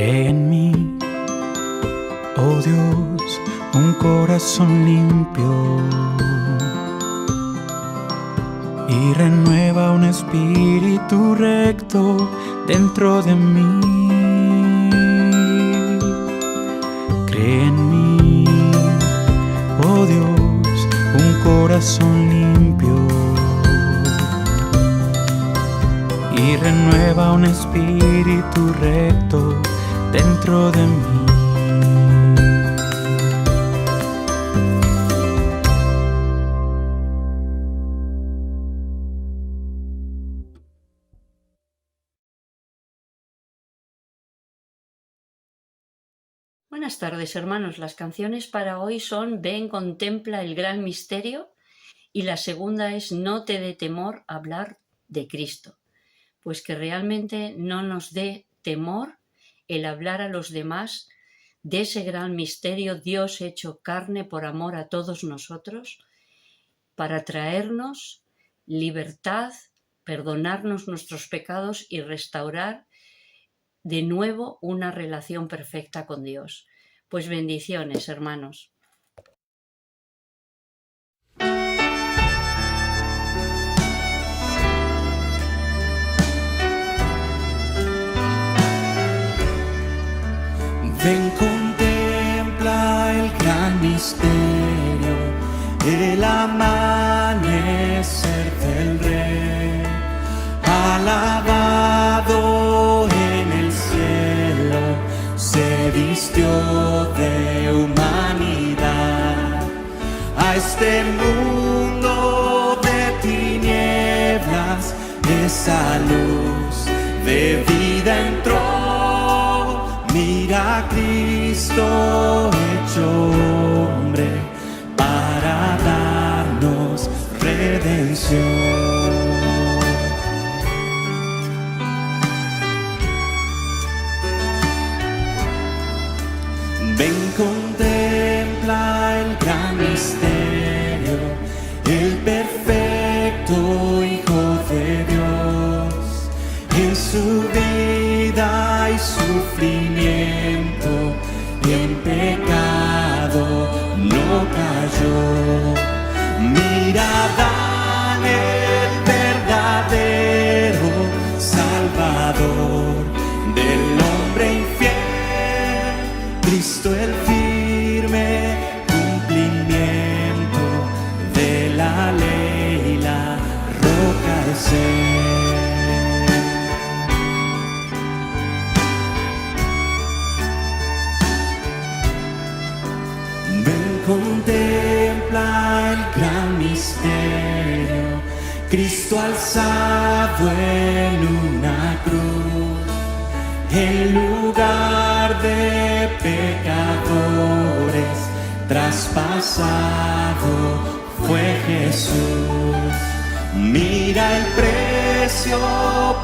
Cree en mí, oh Dios, un corazón limpio y renueva un espíritu recto dentro de mí. Cree en mí, oh Dios, un corazón limpio y renueva un espíritu recto dentro de mí. Buenas tardes, hermanos. Las canciones para hoy son Ven, contempla el gran misterio, y la segunda es No te dé temor hablar de Cristo. Pues que realmente no nos dé temor el hablar a los demás de ese gran misterio, Dios hecho carne por amor a todos nosotros, para traernos libertad, perdonarnos nuestros pecados y restaurar de nuevo una relación perfecta con Dios. Pues bendiciones, hermanos. Ven, contempla el gran misterio, el amanecer del Rey, alabado en el cielo, se vistió de humanidad. A este mundo de tinieblas, esa luz de vida entró. Mira a Cristo hecho hombre para darnos redención. Ven, contempla el gran misterio, el perfecto Hijo de Dios, en su vida y sufrimiento, y en pecado no cayó. Mira, Dan, el verdadero Salvador del hombre infiel, Cristo el firme cumplimiento de la ley, la roca al ser. Contempla el gran misterio, Cristo alzado en una cruz, en lugar de pecadores, traspasado fue Jesús. Mira el precio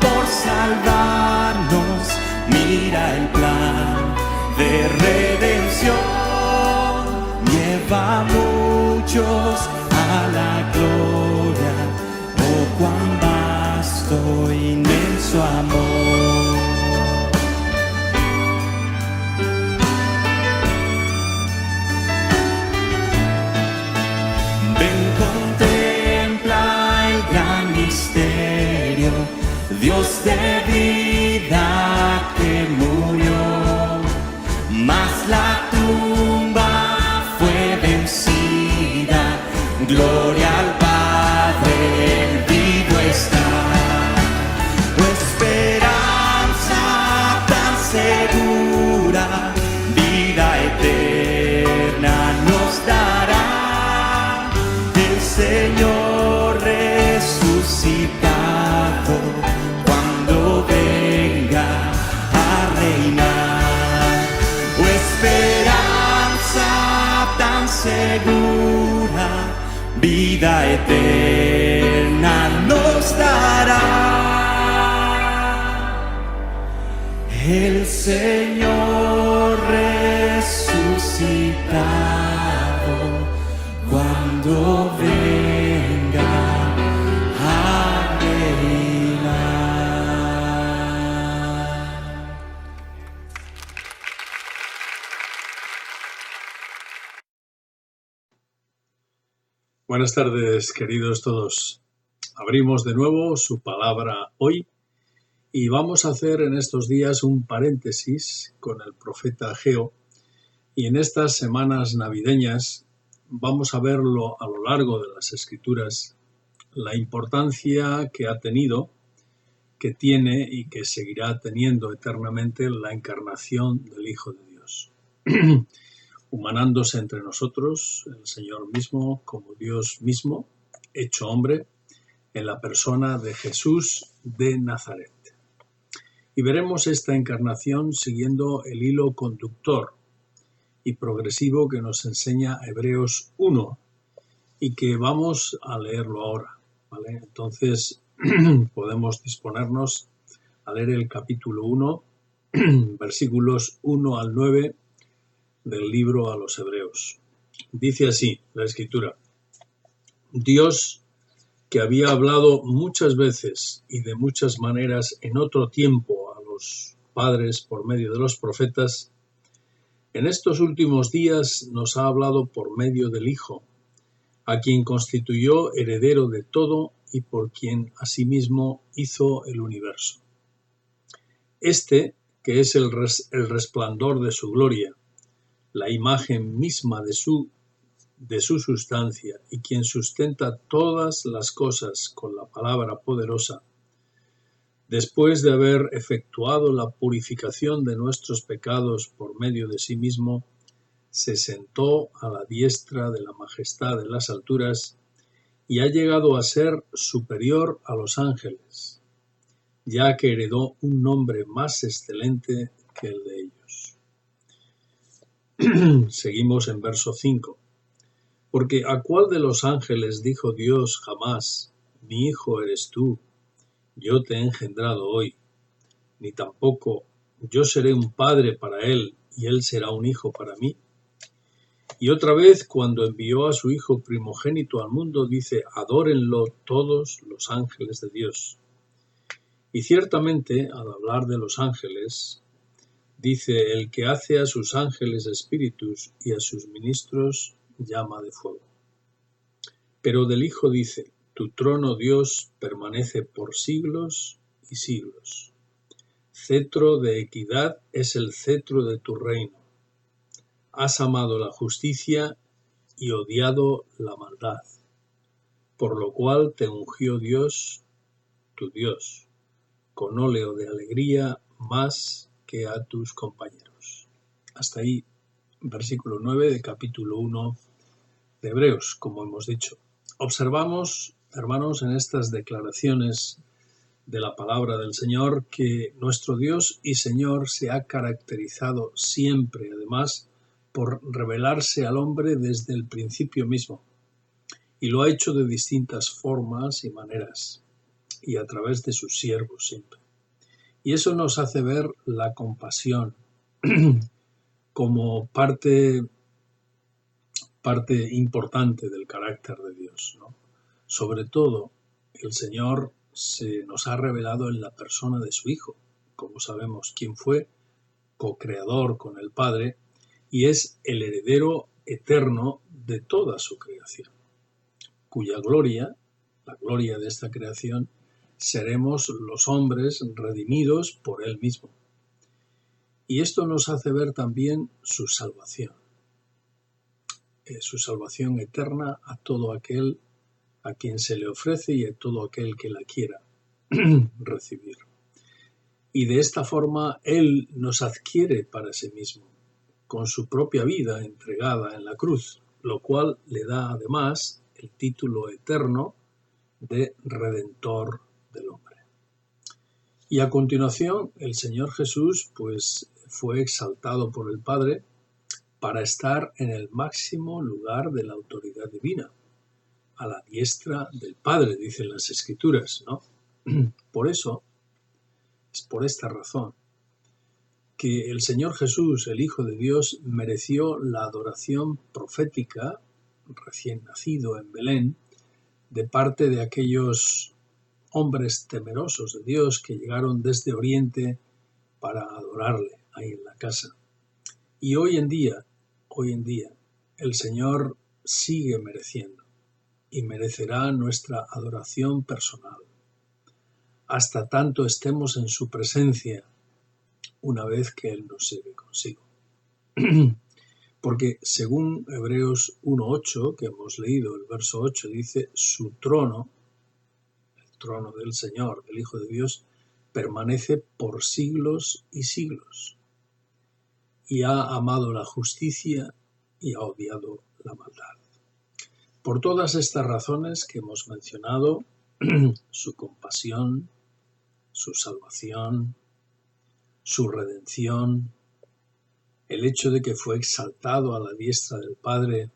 por salvarnos, mira el plan de redención. Lleva a muchos a la gloria, oh cuán vasto, inmenso amor. Ven, contempla el gran misterio, Dios de vida que murió, mas la tumba vencida, gloria al Padre, el vivo está. Esperanza tan segura, vida eterna nos dará el Señor resucitado cuando venga a reinar. Esperanza tan segura, vida eterna nos dará el Señor resucitado cuando venga a reinar. Buenas tardes, queridos todos. Abrimos de nuevo su palabra hoy y vamos a hacer en estos días un paréntesis con el profeta Ageo, y en estas semanas navideñas vamos a verlo a lo largo de las Escrituras, la importancia que ha tenido, que tiene y que seguirá teniendo eternamente la encarnación del Hijo de Dios. Humanándose entre nosotros, el Señor mismo como Dios mismo, hecho hombre, en la persona de Jesús de Nazaret. Y veremos esta encarnación siguiendo el hilo conductor y progresivo que nos enseña Hebreos 1 y que vamos a leerlo ahora, ¿vale? Entonces podemos disponernos a leer el capítulo 1, versículos 1 al 9 del libro a los Hebreos. Dice así la Escritura: Dios, que había hablado muchas veces y de muchas maneras en otro tiempo a los padres por medio de los profetas, en estos últimos días nos ha hablado por medio del Hijo, a quien constituyó heredero de todo y por quien asimismo hizo el universo. Este, que es el resplandor de su gloria, la imagen misma de su sustancia, y quien sustenta todas las cosas con la palabra poderosa, después de haber efectuado la purificación de nuestros pecados por medio de sí mismo, se sentó a la diestra de la majestad en las alturas y ha llegado a ser superior a los ángeles, ya que heredó un nombre más excelente que el de ellos. Seguimos en verso 5. Porque ¿a cuál de los ángeles dijo Dios jamás: mi hijo eres tú, yo te he engendrado hoy? Ni tampoco: yo seré un padre para él y él será un hijo para mí. Y otra vez, cuando envió a su hijo primogénito al mundo, dice: adórenlo todos los ángeles de Dios. Y ciertamente, al hablar de los ángeles, dice: el que hace a sus ángeles espíritus y a sus ministros llama de fuego. Pero del Hijo dice: tu trono, Dios, permanece por siglos y siglos. Cetro de equidad es el cetro de tu reino. Has amado la justicia y odiado la maldad, por lo cual te ungió Dios, tu Dios, con óleo de alegría más que a tus compañeros. Hasta ahí, versículo 9 de capítulo 1 de Hebreos, como hemos dicho. Observamos, hermanos, en estas declaraciones de la palabra del Señor, que nuestro Dios y Señor se ha caracterizado siempre, además, por revelarse al hombre desde el principio mismo, y lo ha hecho de distintas formas y maneras, y a través de sus siervos siempre. Y eso nos hace ver la compasión como parte importante del carácter de Dios, ¿no? Sobre todo, el Señor se nos ha revelado en la persona de su Hijo, como sabemos, quien fue co-creador con el Padre y es el heredero eterno de toda su creación, cuya gloria, la gloria de esta creación, seremos los hombres redimidos por Él mismo. Y esto nos hace ver también su salvación eterna a todo aquel a quien se le ofrece y a todo aquel que la quiera recibir. Y de esta forma Él nos adquiere para sí mismo, con su propia vida entregada en la cruz, lo cual le da además el título eterno de Redentor del hombre. Y a continuación, el Señor Jesús pues fue exaltado por el Padre para estar en el máximo lugar de la autoridad divina, a la diestra del Padre, dicen las Escrituras, ¿no? Por eso, es por esta razón, que el Señor Jesús, el Hijo de Dios, mereció la adoración profética, recién nacido en Belén, de parte de aquellos hombres temerosos de Dios que llegaron desde Oriente para adorarle ahí en la casa. Y hoy en día, el Señor sigue mereciendo y merecerá nuestra adoración personal, hasta tanto estemos en su presencia una vez que Él nos lleve consigo. Porque según Hebreos 1:8, que hemos leído, el verso 8 dice, su trono, el trono del Señor, del Hijo de Dios, permanece por siglos y siglos, y ha amado la justicia y ha odiado la maldad. Por todas estas razones que hemos mencionado, su compasión, su salvación, su redención, el hecho de que fue exaltado a la diestra del Padre,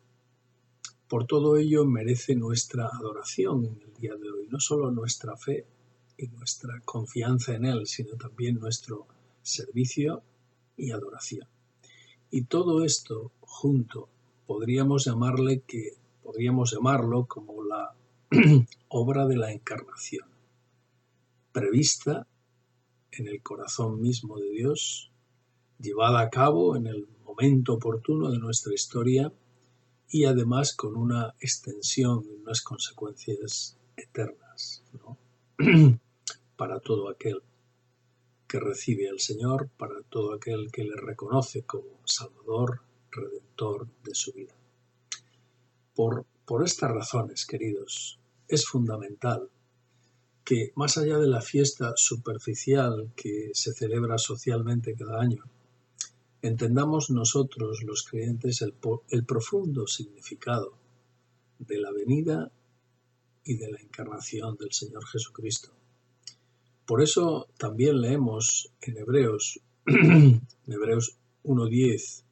por todo ello merece nuestra adoración en el día de hoy, no solo nuestra fe y nuestra confianza en Él, sino también nuestro servicio y adoración. Y todo esto junto podríamos llamarlo como la obra de la encarnación, prevista en el corazón mismo de Dios, llevada a cabo en el momento oportuno de nuestra historia y además con una extensión y unas consecuencias eternas, ¿no? Para todo aquel que recibe al Señor, para todo aquel que le reconoce como Salvador, Redentor de su vida. Por estas razones, queridos, es fundamental que más allá de la fiesta superficial que se celebra socialmente cada año, entendamos nosotros los creyentes el profundo significado de la venida y de la encarnación del Señor Jesucristo. Por eso también leemos en Hebreos 1:10,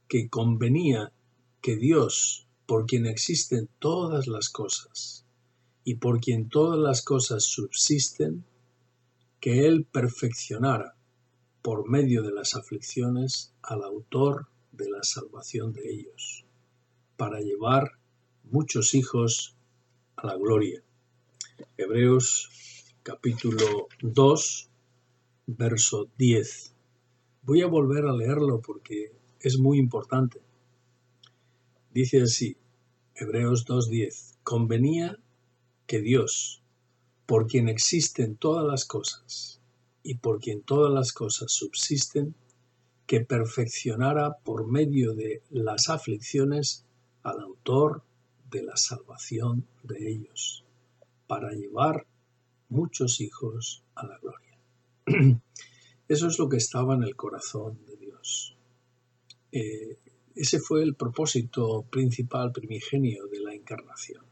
que convenía que Dios, por quien existen todas las cosas y por quien todas las cosas subsisten, que Él perfeccionara por medio de las aflicciones al autor de la salvación de ellos, para llevar muchos hijos a la gloria. Hebreos capítulo 2, verso 10. Voy a volver a leerlo porque es muy importante. Dice así, Hebreos 2:10, convenía que Dios, por quien existen todas las cosas y por quien todas las cosas subsisten, que perfeccionara por medio de las aflicciones al autor de la salvación de ellos, para llevar muchos hijos a la gloria. Eso es lo que estaba en el corazón de Dios. Ese fue el propósito principal, primigenio de la encarnación.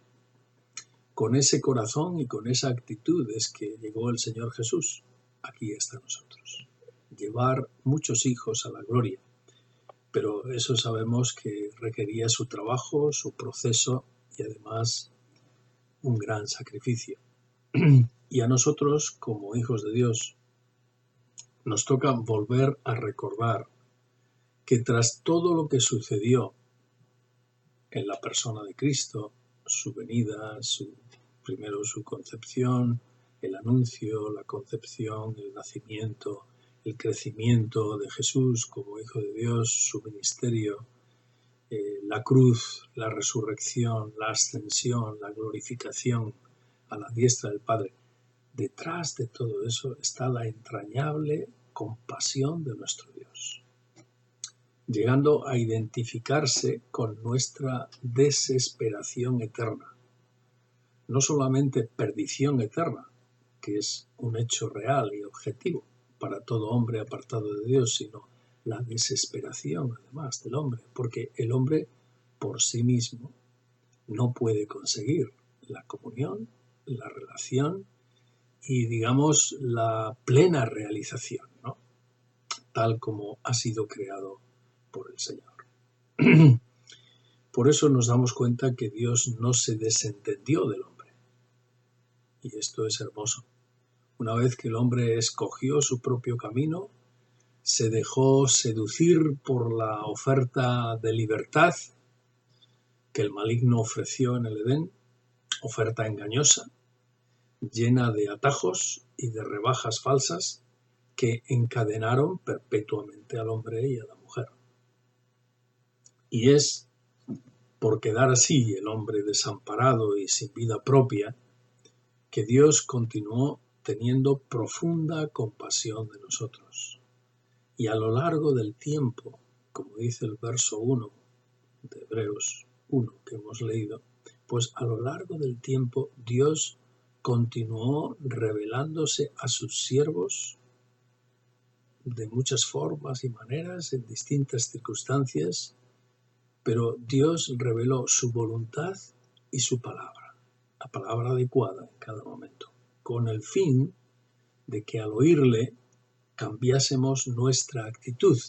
Con ese corazón y con esa actitud es que llegó el Señor Jesús aquí hasta nosotros. Llevar muchos hijos a la gloria. Pero eso sabemos que requería su trabajo, su proceso y además un gran sacrificio. Y a nosotros, como hijos de Dios, nos toca volver a recordar que tras todo lo que sucedió en la persona de Cristo, su venida, primero su concepción, el anuncio, la concepción, el nacimiento, el crecimiento de Jesús como Hijo de Dios, su ministerio, la cruz, la resurrección, la ascensión, la glorificación a la diestra del Padre. Detrás de todo eso está la entrañable compasión de nuestro Dios, llegando a identificarse con nuestra desesperación eterna. No solamente perdición eterna, que es un hecho real y objetivo para todo hombre apartado de Dios, sino la desesperación además del hombre, porque el hombre por sí mismo no puede conseguir la comunión, la relación y, digamos, la plena realización, ¿no? Tal como ha sido creado por el Señor. Por eso nos damos cuenta que Dios no se desentendió del hombre. Y esto es hermoso. Una vez que el hombre escogió su propio camino, se dejó seducir por la oferta de libertad que el maligno ofreció en el Edén, oferta engañosa, llena de atajos y de rebajas falsas que encadenaron perpetuamente al hombre y a la mujer. Y es por quedar así el hombre desamparado y sin vida propia, que Dios continuó teniendo profunda compasión de nosotros. Y a lo largo del tiempo, como dice el verso 1 de Hebreos 1 que hemos leído, pues a lo largo del tiempo Dios continuó revelándose a sus siervos de muchas formas y maneras, en distintas circunstancias, pero Dios reveló su voluntad y su palabra, la palabra adecuada en cada momento, con el fin de que al oírle cambiásemos nuestra actitud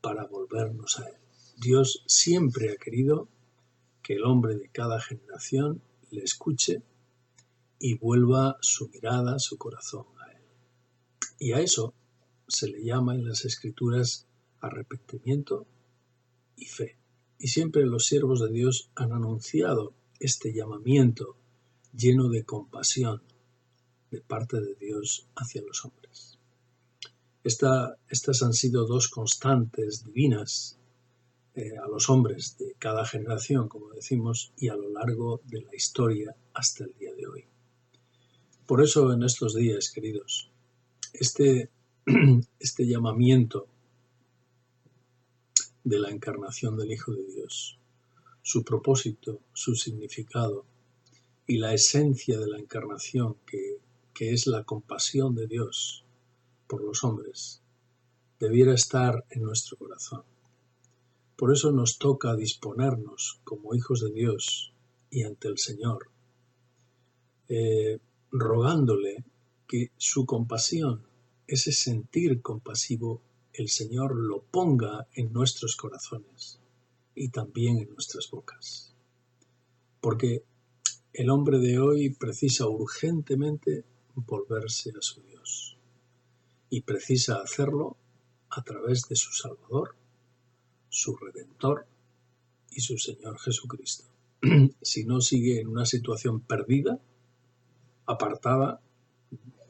para volvernos a Él. Dios siempre ha querido que el hombre de cada generación le escuche y vuelva su mirada, su corazón a Él. Y a eso se le llama en las Escrituras arrepentimiento y fe. Y siempre los siervos de Dios han anunciado este llamamiento lleno de compasión de parte de Dios hacia los hombres. Estas han sido dos constantes divinas a los hombres de cada generación, como decimos, y a lo largo de la historia hasta el día de hoy. Por eso en estos días, queridos, este llamamiento de la encarnación del Hijo de Dios, su propósito, su significado y la esencia de la encarnación que es la compasión de Dios por los hombres, debiera estar en nuestro corazón. Por eso nos toca disponernos como hijos de Dios y ante el Señor, rogándole que su compasión, ese sentir compasivo, el Señor lo ponga en nuestros corazones y también en nuestras bocas. Porque el hombre de hoy precisa urgentemente volverse a su Dios y precisa hacerlo a través de su Salvador, su Redentor y su Señor Jesucristo. Si no, sigue en una situación perdida, apartada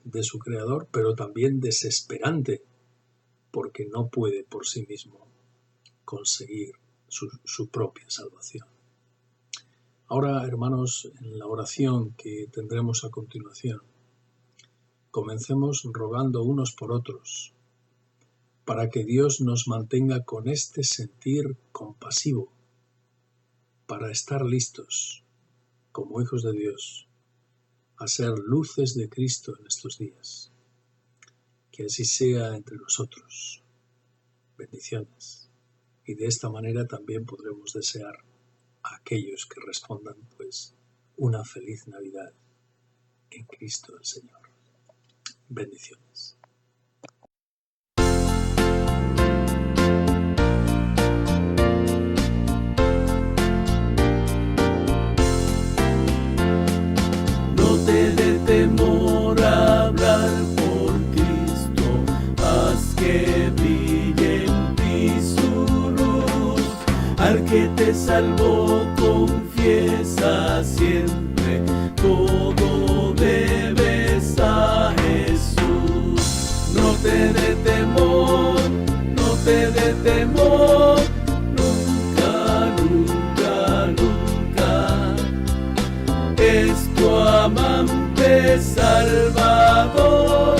de su Creador, pero también desesperante, porque no puede por sí mismo conseguir su propia salvación. Ahora, hermanos, en la oración que tendremos a continuación, comencemos rogando unos por otros, para que Dios nos mantenga con este sentir compasivo, para estar listos, como hijos de Dios, a ser luces de Cristo en estos días. Que así sea entre nosotros. Bendiciones. Y de esta manera también podremos desear a aquellos que respondan, pues, una feliz Navidad en Cristo el Señor. Bendiciones. No te dé temor a hablar por Cristo, haz que brille en ti su luz. Al que te salvó, confiesa siempre, todo debes a Jesús. No te dé temor, no te dé temor, nunca, nunca, nunca. Es tu amante Salvador,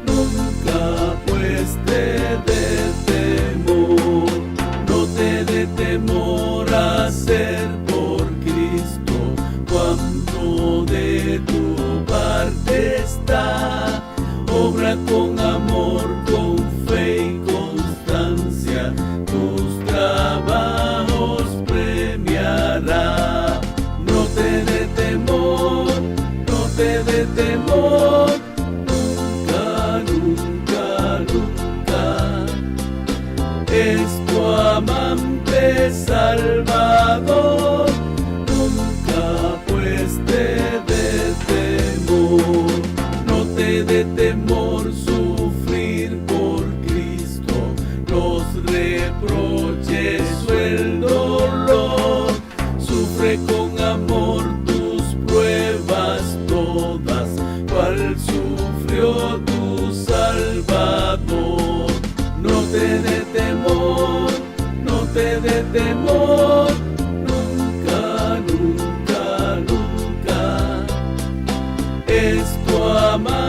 nunca pues te dé temor. No te dé temor a ser por Cristo, cuando de tu parte está. Obra con amor, con fe y constancia, tus trabajos premiará. No te dé temor, no te dé temor,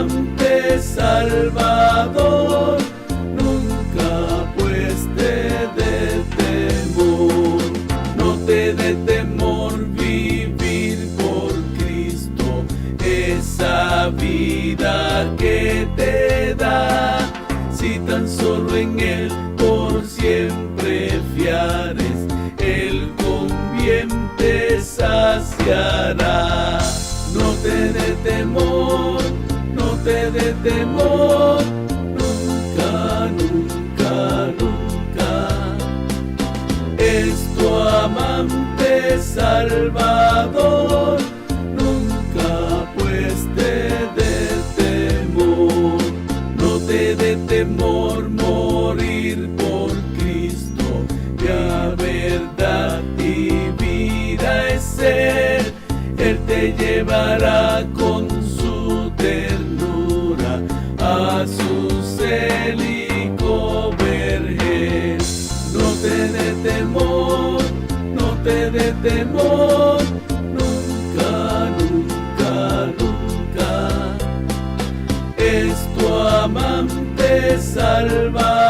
amante Salvador, nunca pues te dé temor. No te dé temor vivir por Cristo, esa vida que te da, si tan solo en Él por siempre fiares, Él con bien te saciará. No te dé temor, no te dé temor, nunca, nunca, nunca. Es tu amante Salvador, nunca pues te dé temor. No te dé temor morir por Cristo, ya verdad y vida es Él. Él te llevará con su ternura a su célico vergel. No te dé temor, no te dé temor, nunca, nunca, nunca. Es tu amante Salvador.